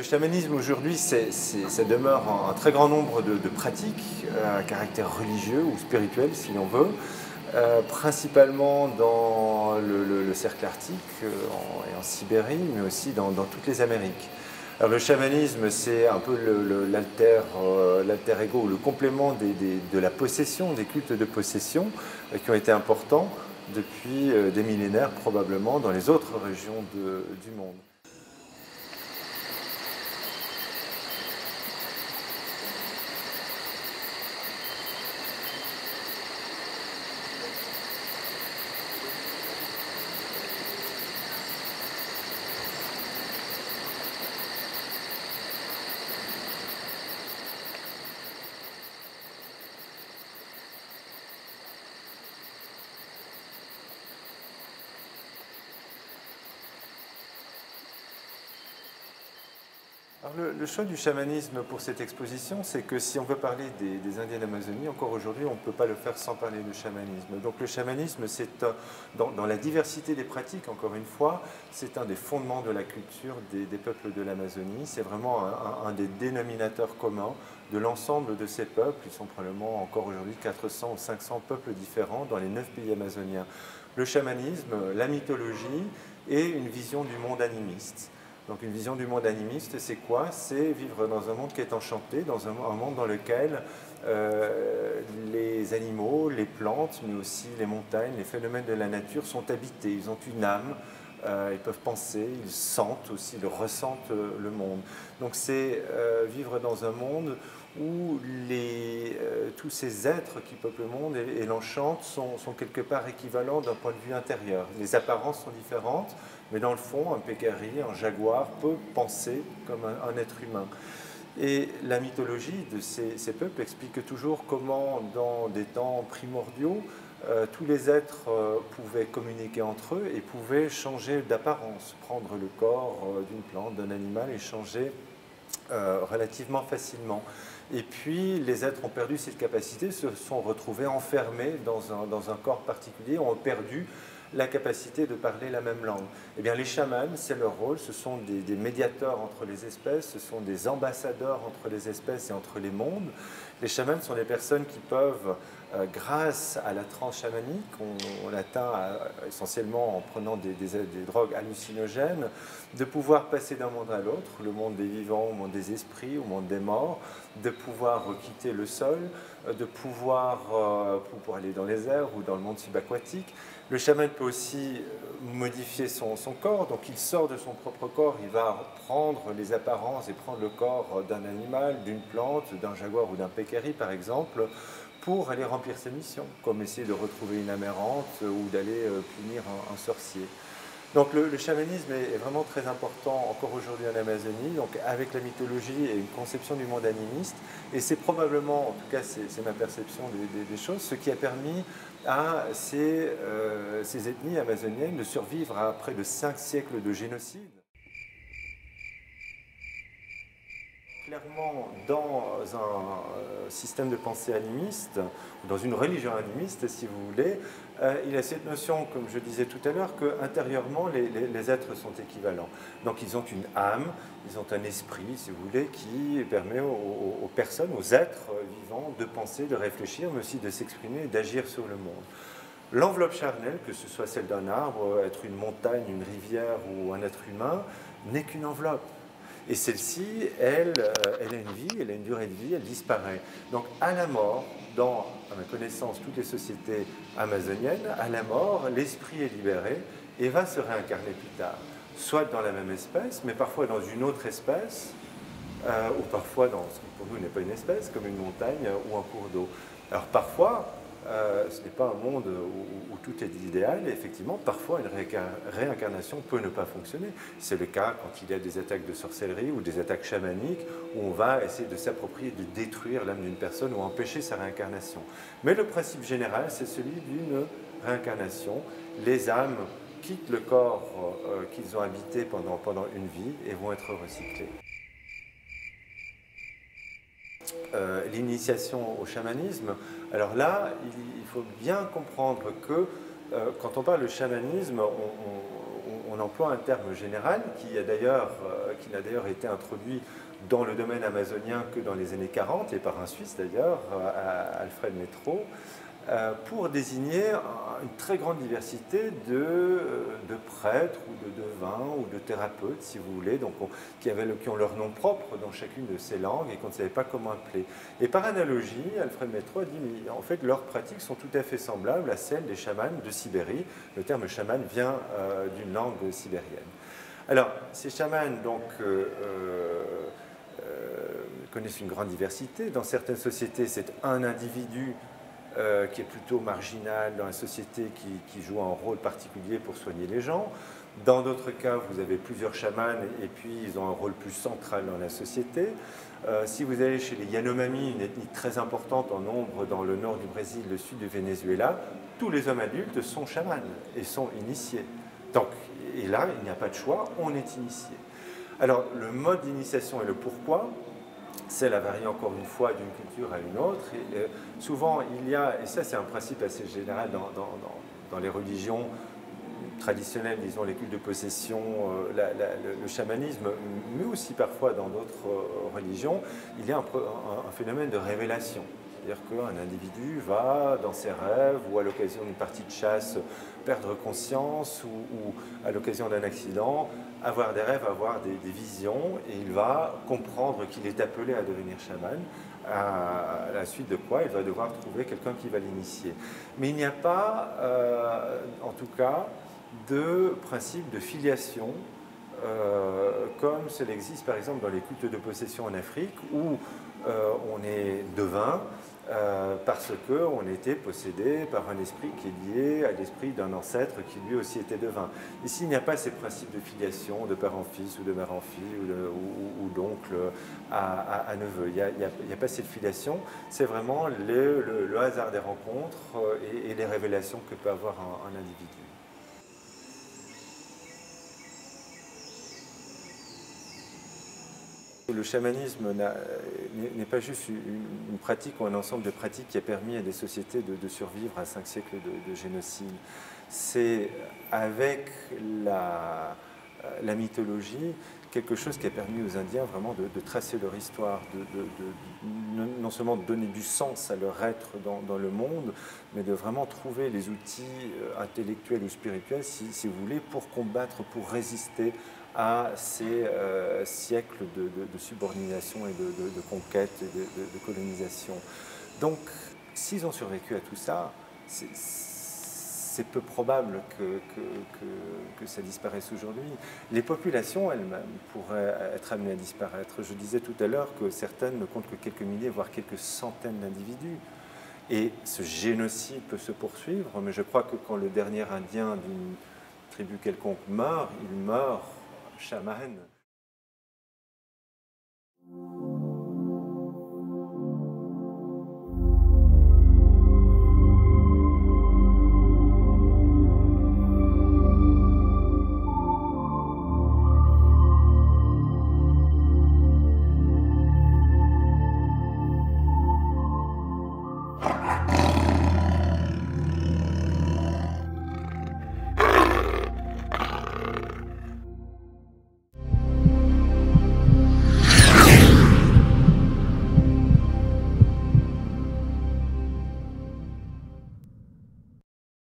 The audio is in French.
chamanisme aujourd'hui, ça demeure un très grand nombre de pratiques à caractère religieux ou spirituel, si l'on veut, principalement dans le cercle arctique et en Sibérie, mais aussi dans toutes les Amériques. Alors, le chamanisme, c'est un peu l'alter ego, le complément de la possession, des cultes de possession qui ont été importants depuis des millénaires probablement dans les autres régions du monde. Alors le choix du chamanisme pour cette exposition, c'est que si on veut parler des Indiens d'Amazonie, encore aujourd'hui, on ne peut pas le faire sans parler de chamanisme. Donc le chamanisme, c'est dans la diversité des pratiques, encore une fois, c'est un des fondements de la culture des peuples de l'Amazonie. C'est vraiment un des dénominateurs communs de l'ensemble de ces peuples. Ils sont probablement encore aujourd'hui 400 ou 500 peuples différents dans les 9 pays amazoniens. Le chamanisme, la mythologie et une vision du monde animiste. Donc une vision du monde animiste, c'est quoi? C'est vivre dans un monde qui est enchanté, dans un monde dans lequel les animaux, les plantes, mais aussi les montagnes, les phénomènes de la nature sont habités. Ils ont une âme, ils peuvent penser, ils sentent aussi, ils ressentent le monde. Donc c'est vivre dans un monde où tous ces êtres qui peuplent le monde et l'enchantent sont quelque part équivalents d'un point de vue intérieur. Les apparences sont différentes, mais dans le fond, un pécari, un jaguar peut penser comme un être humain. Et la mythologie de ces peuples explique toujours comment, dans des temps primordiaux, tous les êtres pouvaient communiquer entre eux et pouvaient changer d'apparence, prendre le corps d'une plante, d'un animal et changer relativement facilement. Et puis, les êtres ont perdu cette capacité, se sont retrouvés enfermés dans un corps particulier, ont perdu la capacité de parler la même langue. Eh bien, les chamans, c'est leur rôle, ce sont des médiateurs entre les espèces, ce sont des ambassadeurs entre les espèces et entre les mondes. Les chamans sont des personnes qui peuvent, grâce à la transe chamanique, on l'atteint essentiellement en prenant des drogues hallucinogènes, de pouvoir passer d'un monde à l'autre, le monde des vivants, au monde des esprits, au monde des morts, de pouvoir quitter le sol, de pouvoir aller dans les airs ou dans le monde subaquatique. Le chaman peut aussi modifier son corps, donc il sort de son propre corps, il va prendre les apparences et prendre le corps d'un animal, d'une plante, d'un jaguar ou d'un pécari par exemple, pour aller remplir ses missions, comme essayer de retrouver une âme errante ou d'aller punir un sorcier. Donc le chamanisme est vraiment très important encore aujourd'hui en Amazonie, donc avec la mythologie et une conception du monde animiste, et c'est probablement, en tout cas c'est ma perception des choses, ce qui a permis à ces ethnies amazoniennes de survivre à près de 5 siècles de génocide. Clairement, dans un système de pensée animiste, dans une religion animiste, si vous voulez, il y a cette notion, comme je disais tout à l'heure, qu'intérieurement, les êtres sont équivalents. Donc, ils ont une âme, ils ont un esprit, si vous voulez, qui permet aux personnes, aux êtres vivants, de penser, de réfléchir, mais aussi de s'exprimer et d'agir sur le monde. L'enveloppe charnelle, que ce soit celle d'un arbre, être une montagne, une rivière ou un être humain, n'est qu'une enveloppe. Et celle-ci, elle a une vie, elle a une durée de vie, elle disparaît. Donc à la mort, dans, à ma connaissance, toutes les sociétés amazoniennes, à la mort, l'esprit est libéré et va se réincarner plus tard. Soit dans la même espèce, mais parfois dans une autre espèce, ou parfois dans ce qui pour nous n'est pas une espèce, comme une montagne ou un cours d'eau. Alors parfois, ce n'est pas un monde où tout est idéal, et effectivement, parfois une réincarnation peut ne pas fonctionner. C'est le cas quand il y a des attaques de sorcellerie ou des attaques chamaniques, où on va essayer de s'approprier, de détruire l'âme d'une personne ou empêcher sa réincarnation. Mais le principe général, c'est celui d'une réincarnation. Les âmes quittent le corps qu'ils ont habité pendant une vie et vont être recyclées. L'initiation au chamanisme, alors là, il faut bien comprendre que quand on parle de chamanisme, on on emploie un terme général qui n'a d'ailleurs été introduit dans le domaine amazonien que dans les années 40, et par un Suisse d'ailleurs, Alfred Métro, pour désigner une très grande diversité de prêtres ou de devins ou de thérapeutes, si vous voulez, donc qui ont leur nom propre dans chacune de ces langues et qu'on ne savait pas comment appeler. Et par analogie, Alfred Métro a dit, mais en fait, leurs pratiques sont tout à fait semblables à celles des chamans de Sibérie. Le terme chaman vient d'une langue sibérienne. Alors, ces chamans, donc, connaissent une grande diversité. Dans certaines sociétés, c'est un individu qui est plutôt marginal dans la société, qui joue un rôle particulier pour soigner les gens. Dans d'autres cas, vous avez plusieurs chamans et puis ils ont un rôle plus central dans la société. Si vous allez chez les Yanomami, une ethnie très importante en nombre dans le nord du Brésil, le sud du Venezuela, tous les hommes adultes sont chamans et sont initiés. Donc, et là, il n'y a pas de choix, on est initié. Alors, le mode d'initiation et le pourquoi, cela varie encore une fois d'une culture à une autre. Et, souvent, il y a, et ça c'est un principe assez général dans les religions traditionnelles, disons les cultes de possession, le chamanisme, mais aussi parfois dans d'autres religions, il y a un phénomène de révélation. C'est-à-dire qu'un individu va, dans ses rêves ou à l'occasion d'une partie de chasse, perdre conscience ou à l'occasion d'un accident, avoir des rêves, avoir des visions, et il va comprendre qu'il est appelé à devenir chaman, à la suite de quoi il va devoir trouver quelqu'un qui va l'initier. Mais il n'y a pas, en tout cas, de principe de filiation, comme cela existe par exemple dans les cultes de possession en Afrique, où on est devin, parce qu'on était possédé par un esprit qui est lié à l'esprit d'un ancêtre qui lui aussi était devin. Ici, il n'y a pas ces principes de filiation, de père en fils ou de mère en fille ou d'oncle à neveu. Il n'y a pas cette filiation, c'est vraiment le hasard des rencontres et les révélations que peut avoir un individu. Le chamanisme n'est pas juste une pratique ou un ensemble de pratiques qui a permis à des sociétés de survivre à 5 siècles de génocide. C'est avec la mythologie quelque chose qui a permis aux Indiens vraiment de tracer leur histoire, non seulement de donner du sens à leur être dans le monde, mais de vraiment trouver les outils intellectuels ou spirituels, si vous voulez, pour combattre, pour résister à ces siècles de subordination et de conquête et de colonisation. Donc, s'ils ont survécu à tout ça, c'est peu probable que ça disparaisse aujourd'hui. Les populations elles-mêmes pourraient être amenées à disparaître. Je disais tout à l'heure que certaines ne comptent que quelques milliers, voire quelques centaines d'individus. Et ce génocide peut se poursuivre, mais je crois que quand le dernier Indien d'une tribu quelconque meurt, il meurt chaman.